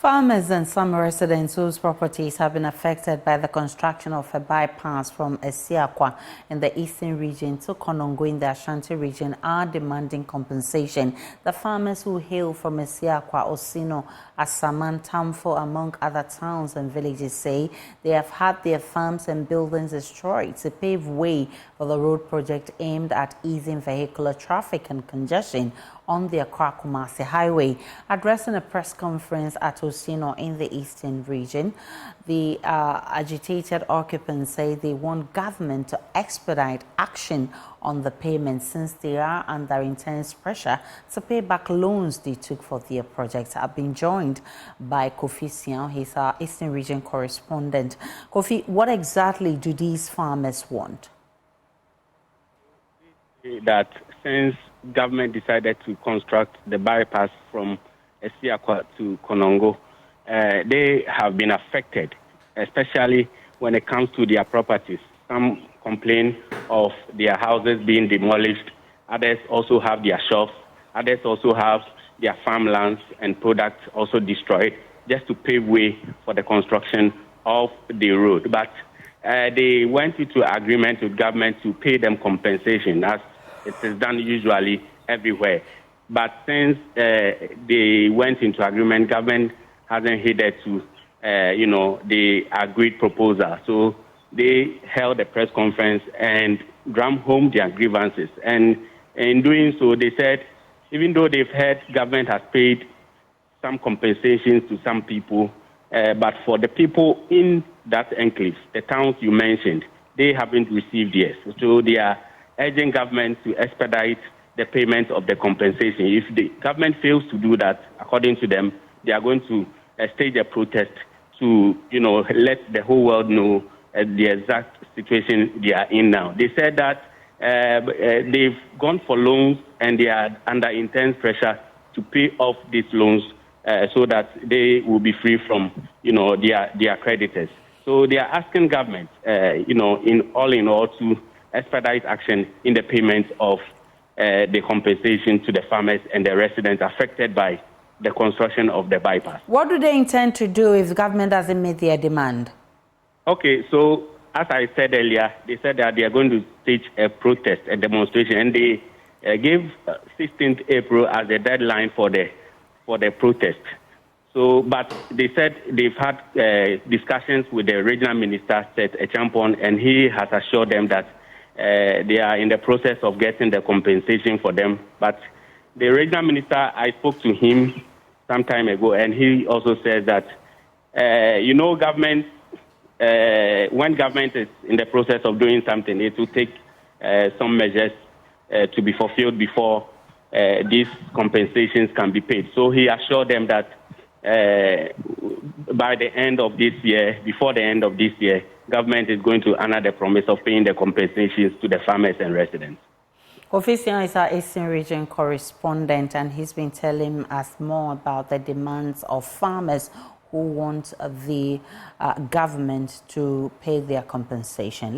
Farmers and some residents whose properties have been affected by the construction of a bypass from Esiakwa in the eastern region to Konongo in the Ashanti region are demanding compensation. The farmers who hail from Esiakwa, Osino, Asaman, Tamfo, among other towns and villages say they have had their farms and buildings destroyed to pave way for the road project aimed at easing vehicular traffic and congestion on the Accra-Kumasi highway. Addressing a press conference at Osino in the eastern region, the agitated occupants say they want government to expedite action on the payments since they are under intense pressure to pay back loans they took for their projects. I've been joined by Kofi Sian, he's our eastern region correspondent. Kofi, what exactly do these farmers want? That since government decided to construct the bypass from Esiakwa to Konongo, they have been affected, especially when it comes to their properties. Some complain of their houses being demolished. Others also have their shops. Others also have their farmlands and products also destroyed just to pave way for the construction of the road. But they went into agreement with government to pay them compensation, as it is done usually everywhere. But since they went into agreement, government hasn't heeded to, the agreed proposal. So they held a press conference and drummed home their grievances. And in doing so, they said, even though they've heard government has paid some compensations to some people, but for the people in that enclave, the towns you mentioned, they haven't received yet. So they are urging government to expedite the payment of the compensation. If the government fails to do that, according to them, they are going to stage a protest to, let the whole world know the exact situation they are in now. They said that they've gone for loans and they are under intense pressure to pay off these loans so that they will be free from, their creditors. So they are asking government, in all, to expedite action in the payment of the compensation to the farmers and the residents affected by the construction of the bypass. What do they intend to do if the government doesn't meet their demand? Okay, so as I said earlier, they said that they are going to stage a protest, a demonstration, and they gave 16th April as the deadline for the protest. So, but they said they've had discussions with the regional minister, Seth Echampon, and he has assured them that they are in the process of getting the compensation for them. But the regional minister, I spoke to him some time ago, and he also says that, government, when government is in the process of doing something, it will take some measures to be fulfilled before these compensations can be paid. So he assured them that by the end of this year, before the end of this year, government is going to honor the promise of paying the compensations to the farmers and residents. Kofi Sian is our Eastern Region correspondent, and he's been telling us more about the demands of farmers who want the government to pay their compensation.